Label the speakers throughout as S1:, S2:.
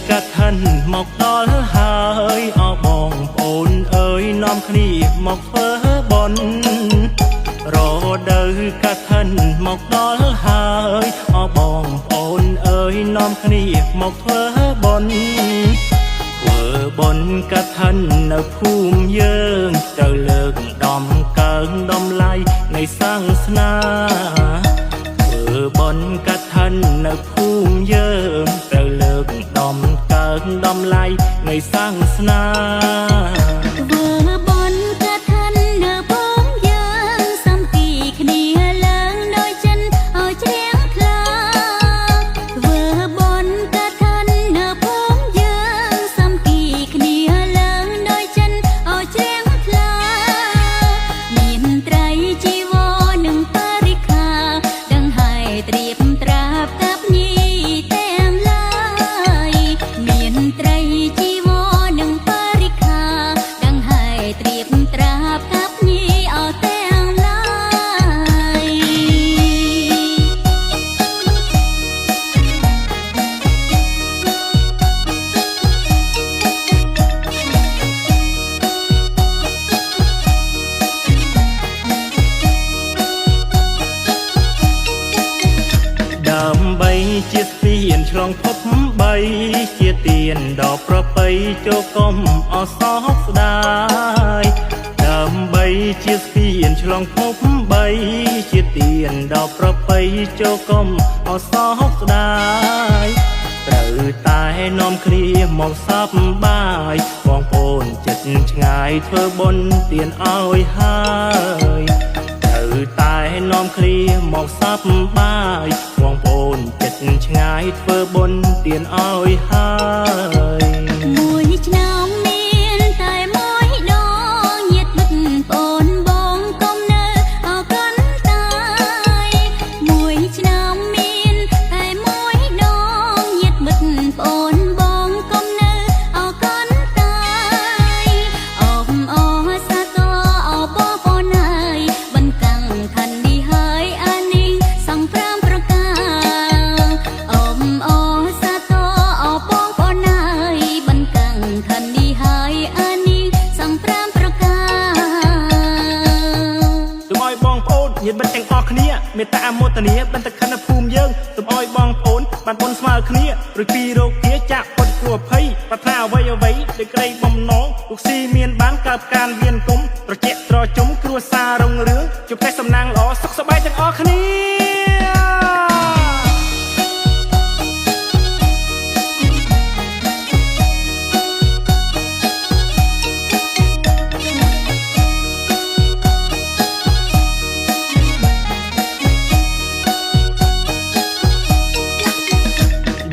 S1: កាត់ថាន់មកដល់ហើយអបងប្អូនអើយនាំគ្នាមកធ្វើបុណ្យរដូវកាត់ថាន់មកដល់ហើយអបងប្អូនអើយនាំគ្នាមកធ្វើបុណ្យធ្វើបុណ្យកាត់ថាន់នៅភូមិយើងត្រូវលើកដំកើងដំឡៃនៃសាសនាធ្វើបុណ្យកាត់ថាន់នៅភូមិយើងត្រូវលើកដំកើងដំឡៃនៃសាសនា
S2: ធ្វើបុណ្យកាត់ថាន់នៅភូមិយើងសាមគ្គីគ្នាឡើងដោយចិនឲ្យជ្រះថ្លាធ្វើបុណ្យកាត់ថាន់នៅភូមិយើងសាមគ្គីគ្នាឡើងដោយចិនឲ្យជ្រះថ្លាមានត្រីជីវរនិងបរិក្ខារដឹងហើយត្រៀមត្រាប់កាប់ញីទាំងឡាយមានត្រីជីវរនិងបរិក្ខារដឹងហើយត្រៀមត្រាប់កាប់ញីអស់ទាំងឡាយ
S1: ដើម្បីជាស្ពានឆ្លងភព3ជាទានដល់ប្រពៃចូលកុំអសោកស្ដាយដើម្បីជាស្ពានឆ្លងភព3ជាទានដល់ប្រពៃចូលកុំអសោកស្ដាយត្រូវតែនាំគ្នាមកសប្បាយបងប្អូនចិត្តឆ្ងាយធ្វើបុណ្យទានឲ្យហើយត្រូវតែនាំគ្នាមកសប្បាយបងប្អូនចិត្តឆ្ងាយធ្វើបុណ្យទានឲ្យហើយ
S2: មួយឆ្នាំមានតែមួយដងញាតិមិត្តប្អូនបងកុំនៅអរគុណតាយមួយឆ្នាំមានតែមួយដងញាតិមិត្តប្អូនបងកុំនៅអរគុណតាយអបអរសាទរអបបងប្អូនហើយបន្កាំងខណ្ឌនេះហើយអានេះសង្គ្រាមប្រការអបអរសាទរអបបងប្អូនហើយបន្កាំងខណ្ឌនេះហើយអានេះសង្គ្រាមប្រការ
S1: សូមឲ្យបងប្អូនញាតិមិត្តទាំងអស់គ្នាមេត្តាអមោទនាបន្តខណ្ឌភូមិយើងសូមឲ្យបងប្អូនបានបុណ្យស្មើគ្នារួចពីរោគាចាក់ពុតគ្រោះភ័យប្រាថ្នាអ្វីដោយក្តីបំណងលោកស៊ីមានបានកើបការវៀនគុំត្រជាក់ត្រជុំគ្រួសាររុងរឿងជួបតែសំណាងល្អសុខសប្បាយទាំងអស់គ្នា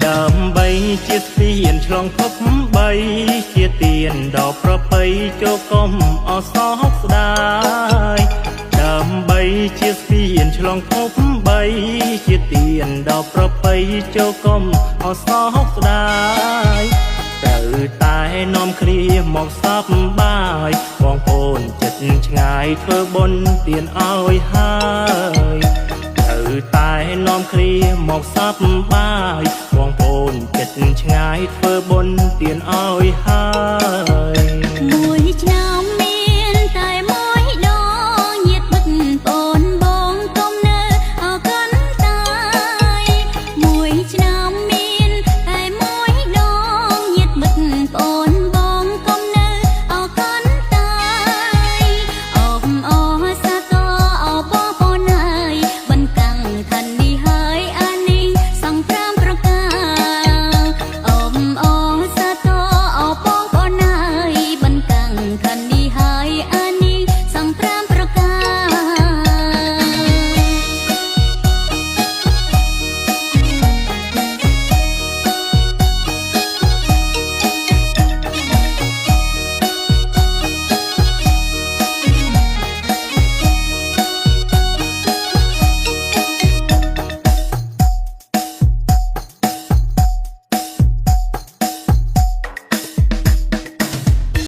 S1: ដើម្បីជាស្ពានឆ្លងភព3ជាទានដល់ប្រពៃចូលកុំអសោកស្ដាយដើម្បីជាស្ពានឆ្លងភព3ជាទានដល់ប្រពៃចូលកុំអសោកស្ដាយត្រូវតែនាំគ្នាមកសប្បាយបងប្អូនចិត្តឆ្ងាយធ្វើបុណ្យទានឲ្យហើយត្រូវតែនាំគ្នាមកសប្បាយបងប្អូនចិត្តឆ្ងាយធ្វើបុណ្យទានឲ្យហើយ